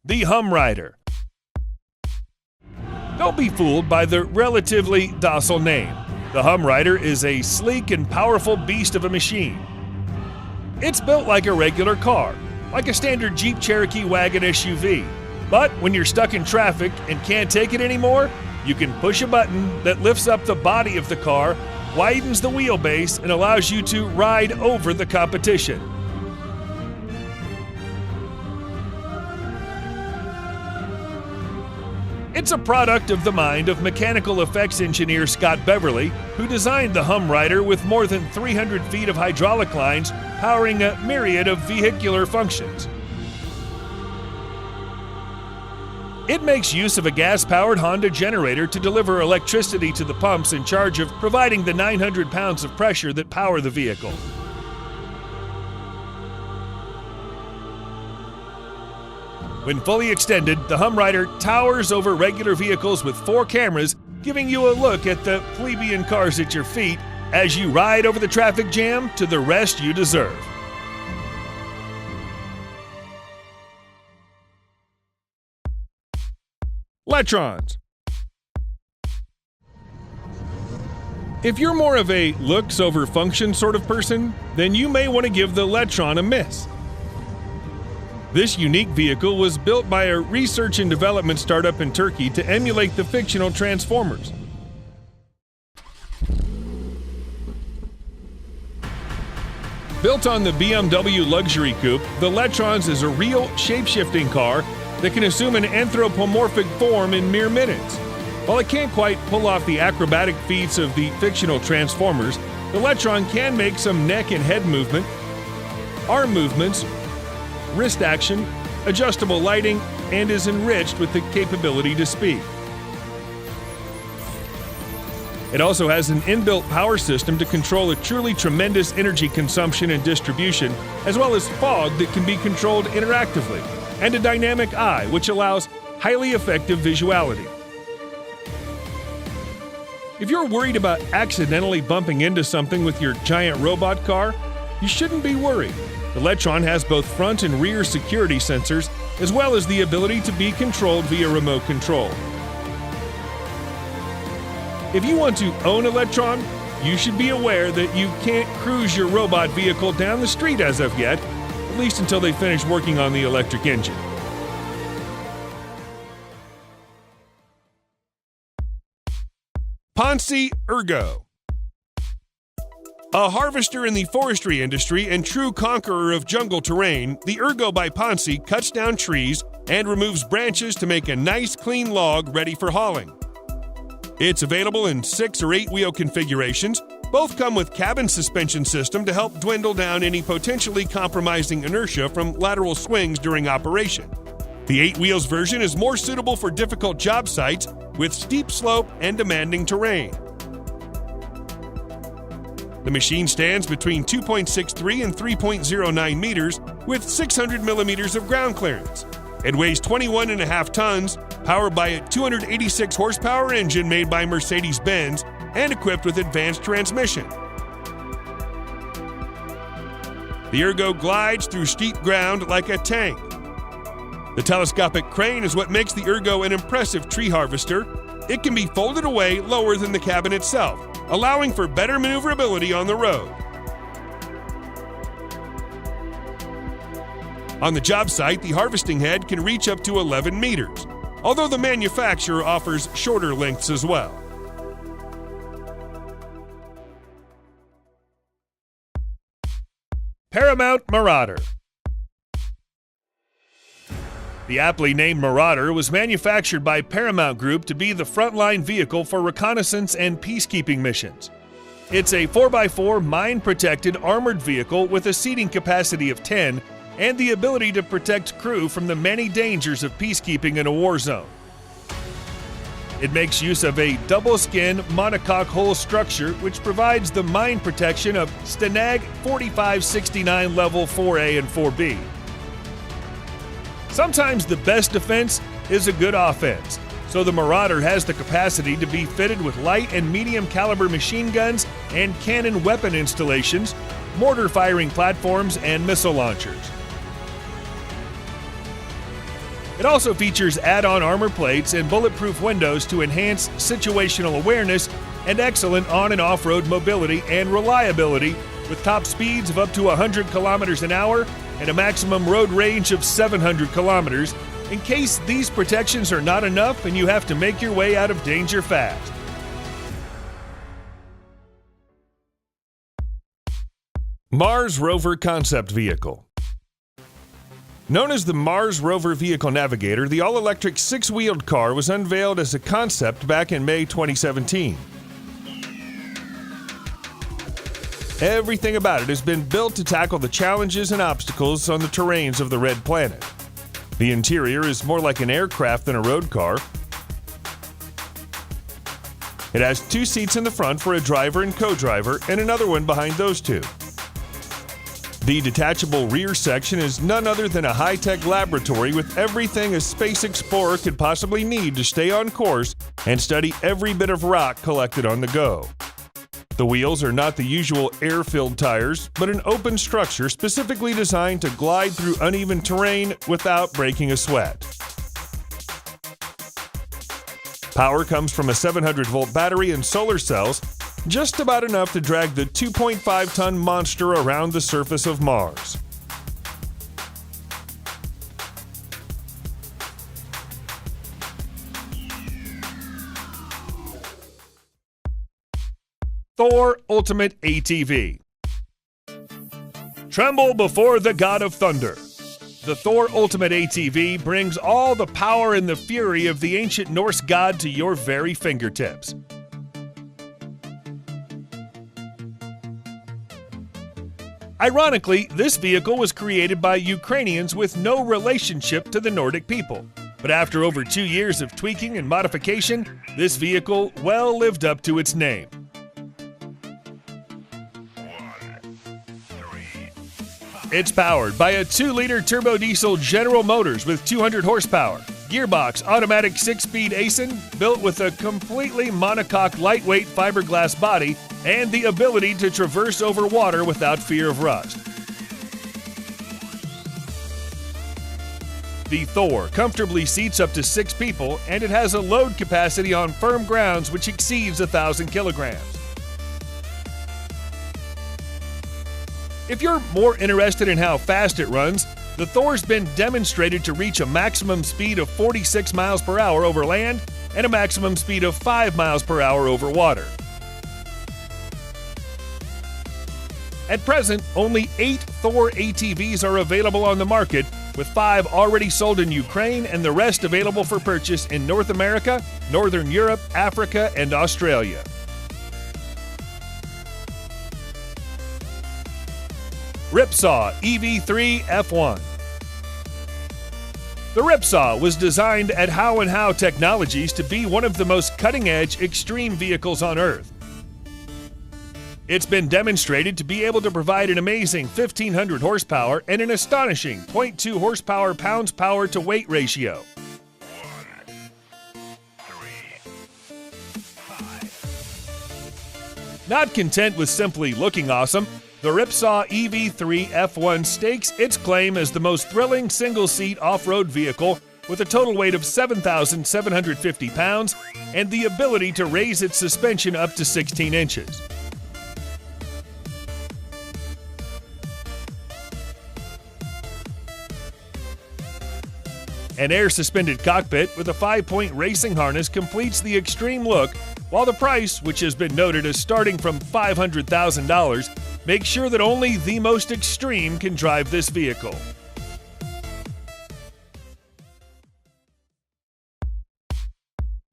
The Hum Rider. Don't be fooled by the relatively docile name. The Hum Rider is a sleek and powerful beast of a machine. It's built like a regular car, like a standard Jeep Cherokee wagon SUV. But when you're stuck in traffic and can't take it anymore, you can push a button that lifts up the body of the car, widens the wheelbase, and allows you to ride over the competition. It's a product of the mind of mechanical effects engineer Scott Beverly, who designed the Hum Rider with more than 300 feet of hydraulic lines powering a myriad of vehicular functions. It makes use of a gas-powered Honda generator to deliver electricity to the pumps in charge of providing the 900 pounds of pressure that power the vehicle. When fully extended, the Hum Rider towers over regular vehicles with 4 cameras, giving you a look at the plebeian cars at your feet as you ride over the traffic jam to the rest you deserve. Letrons. If you're more of a looks over function sort of person, then you may want to give the Letron a miss. This unique vehicle was built by a research and development startup in Turkey to emulate the fictional Transformers. Built on the BMW luxury coupe, the Letrons is a real shape-shifting car that can assume an anthropomorphic form in mere minutes. While it can't quite pull off the acrobatic feats of the fictional Transformers, the Letron can make some neck and head movement, arm movements, wrist action, adjustable lighting, and is enriched with the capability to speak. It also has an inbuilt power system to control a truly tremendous energy consumption and distribution, as well as fog that can be controlled interactively, and a dynamic eye, which allows highly effective visuality. If you're worried about accidentally bumping into something with your giant robot car, you shouldn't be worried. The Letron has both front and rear security sensors, as well as the ability to be controlled via remote control. If you want to own a Letron, you should be aware that you can't cruise your robot vehicle down the street as of yet, at least until they finish working on the electric engine. Ponce Ergo. A harvester in the forestry industry and true conqueror of jungle terrain, the Ergo by Ponce cuts down trees and removes branches to make a nice clean log ready for hauling. It's available in 6 or 8 wheel configurations. Both come with cabin suspension system to help dwindle down any potentially compromising inertia from lateral swings during operation. The 8 wheels version is more suitable for difficult job sites with steep slope and demanding terrain. The machine stands between 2.63 and 3.09 meters with 600 millimeters of ground clearance. It weighs 21.5 tons, powered by a 286 horsepower engine made by Mercedes-Benz and equipped with advanced transmission. The Ergo glides through steep ground like a tank. The telescopic crane is what makes the Ergo an impressive tree harvester. It can be folded away lower than the cabin itself, allowing for better maneuverability on the road. On the job site, the harvesting head can reach up to 11 meters, although the manufacturer offers shorter lengths as well. Paramount Marauder. The aptly named Marauder was manufactured by Paramount Group to be the frontline vehicle for reconnaissance and peacekeeping missions. It's a 4x4 mine-protected armored vehicle with a seating capacity of 10 and the ability to protect crew from the many dangers of peacekeeping in a war zone. It makes use of a double-skin monocoque hull structure which provides the mine protection of STANAG 4569 Level 4A and 4B. Sometimes the best defense is a good offense, so the Marauder has the capacity to be fitted with light and medium caliber machine guns and cannon weapon installations, mortar firing platforms, and missile launchers. It also features add-on armor plates and bulletproof windows to enhance situational awareness and excellent on- and off-road mobility and reliability, with top speeds of up to 100 kilometers an hour and a maximum road range of 700 kilometers, in case these protections are not enough and you have to make your way out of danger fast. Mars Rover Concept Vehicle. Known as the Mars Rover Vehicle Navigator, the all-electric six-wheeled car was unveiled as a concept back in May 2017. Everything about it has been built to tackle the challenges and obstacles on the terrains of the Red Planet. The interior is more like an aircraft than a road car. It has 2 seats in the front for a driver and co-driver, and another one behind those 2. The detachable rear section is none other than a high-tech laboratory with everything a space explorer could possibly need to stay on course and study every bit of rock collected on the go. The wheels are not the usual air-filled tires, but an open structure specifically designed to glide through uneven terrain without breaking a sweat. Power comes from a 700-volt battery and solar cells, just about enough to drag the 2.5-ton monster around the surface of Mars. Thor Ultimate ATV. Tremble before the God of Thunder. The Thor Ultimate ATV brings all the power and the fury of the ancient Norse god to your very fingertips. Ironically, this vehicle was created by Ukrainians with no relationship to the Nordic people. But after over 2 years of tweaking and modification, this vehicle well lived up to its name. It's powered by a 2-liter turbo diesel General Motors with 200 horsepower, gearbox automatic 6-speed ASIN built with a completely monocoque lightweight fiberglass body and the ability to traverse over water without fear of rust. The Thor comfortably seats up to 6 people, and it has a load capacity on firm grounds which exceeds 1,000 kilograms. If you're more interested in how fast it runs, the Thor's been demonstrated to reach a maximum speed of 46 miles per hour over land and a maximum speed of 5 miles per hour over water. At present, only 8 Thor ATVs are available on the market, with 5 already sold in Ukraine and the rest available for purchase in North America, Northern Europe, Africa, and Australia. Ripsaw EV3 F1. The Ripsaw was designed at How & How Technologies to be one of the most cutting-edge extreme vehicles on Earth. It's been demonstrated to be able to provide an amazing 1,500 horsepower and an astonishing 0.2 horsepower pounds-power to weight ratio. Not content with simply looking awesome, the Ripsaw EV3 F1 stakes its claim as the most thrilling single-seat off-road vehicle with a total weight of 7,750 pounds and the ability to raise its suspension up to 16 inches. An air-suspended cockpit with a 5-point racing harness completes the extreme look, while the price, which has been noted as starting from $500,000, makes sure that only the most extreme can drive this vehicle.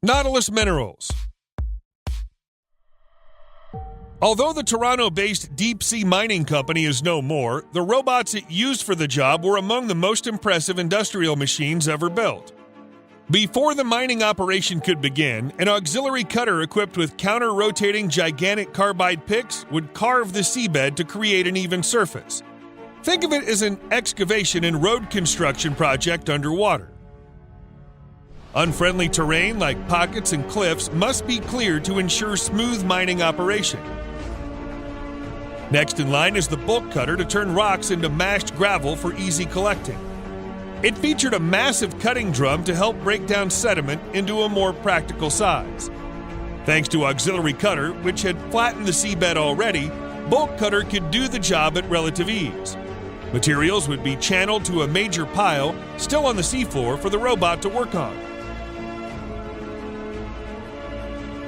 Nautilus Minerals. Although the Toronto-based deep-sea mining company is no more, the robots it used for the job were among the most impressive industrial machines ever built. Before the mining operation could begin, an auxiliary cutter equipped with counter-rotating gigantic carbide picks would carve the seabed to create an even surface. Think of it as an excavation and road construction project underwater. Unfriendly terrain like pockets and cliffs must be cleared to ensure smooth mining operation. Next in line is the bulk cutter to turn rocks into mashed gravel for easy collecting. It featured a massive cutting drum to help break down sediment into a more practical size. Thanks to auxiliary cutter, which had flattened the seabed already, bulk cutter could do the job at relative ease. Materials would be channeled to a major pile still on the seafloor for the robot to work on.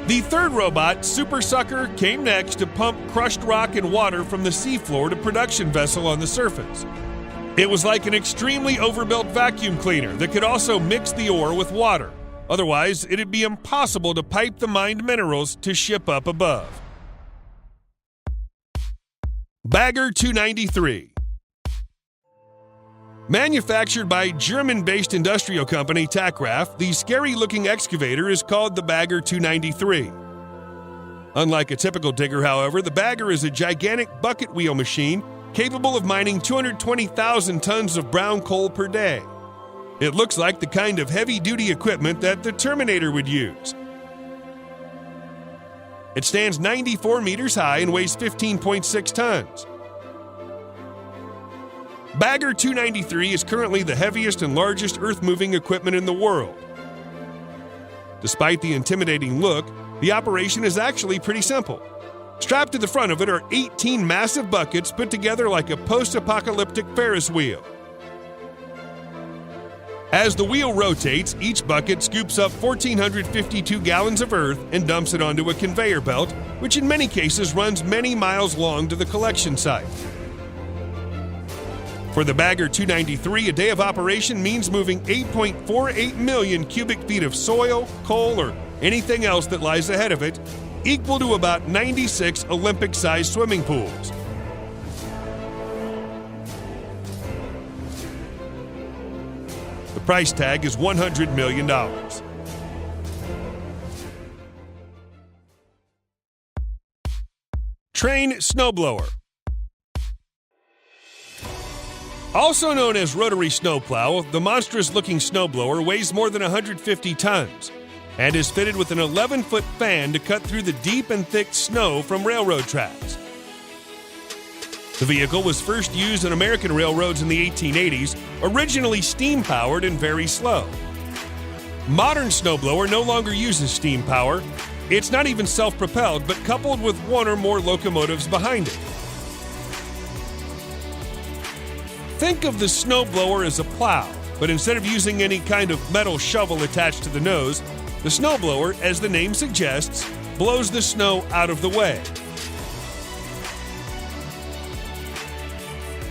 The third robot, Super Sucker, came next to pump crushed rock and water from the seafloor to production vessel on the surface. It was like an extremely overbuilt vacuum cleaner that could also mix the ore with water. Otherwise, it'd be impossible to pipe the mined minerals to ship up above. Bagger 293. Manufactured by German-based industrial company Tackraft, the scary-looking excavator is called the Bagger 293. Unlike a typical digger, however, the Bagger is a gigantic bucket wheel machine capable of mining 220,000 tons of brown coal per day. It looks like the kind of heavy-duty equipment that the Terminator would use. It stands 94 meters high and weighs 15.6 tons. Bagger 293 is currently the heaviest and largest earth-moving equipment in the world. Despite the intimidating look, the operation is actually pretty simple. Strapped to the front of it are 18 massive buckets put together like a post-apocalyptic Ferris wheel. As the wheel rotates, each bucket scoops up 1,452 gallons of earth and dumps it onto a conveyor belt, which in many cases runs many miles long to the collection site. For the Bagger 293, a day of operation means moving 8.48 million cubic feet of soil, coal, or anything else that lies ahead of it, equal to about 96 Olympic-sized swimming pools. The price tag is $100 million. Trane Snowblower. Also known as rotary snowplow, the monstrous-looking snowblower weighs more than 150 tons and is fitted with an 11-foot fan to cut through the deep and thick snow from railroad tracks. The vehicle was first used on American railroads in the 1880s, originally steam-powered and very slow. Modern snowblower no longer uses steam power. It's not even self-propelled, but coupled with one or more locomotives behind it. Think of the snowblower as a plow, but instead of using any kind of metal shovel attached to the nose, the snowblower, as the name suggests, blows the snow out of the way.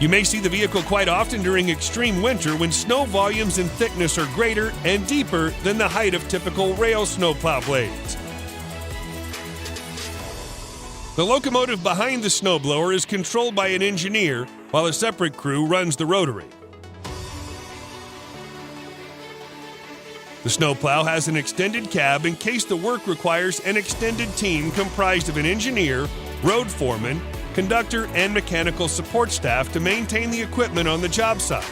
You may see the vehicle quite often during extreme winter when snow volumes and thickness are greater and deeper than the height of typical rail snowplow blades. The locomotive behind the snowblower is controlled by an engineer, while a separate crew runs the rotary. The snowplow has an extended cab in case the work requires an extended team comprised of an engineer, road foreman, conductor, and mechanical support staff to maintain the equipment on the job site.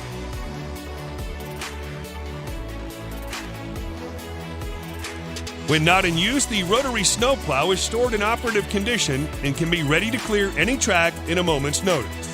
When not in use, the rotary snowplow is stored in operative condition and can be ready to clear any track in a moment's notice.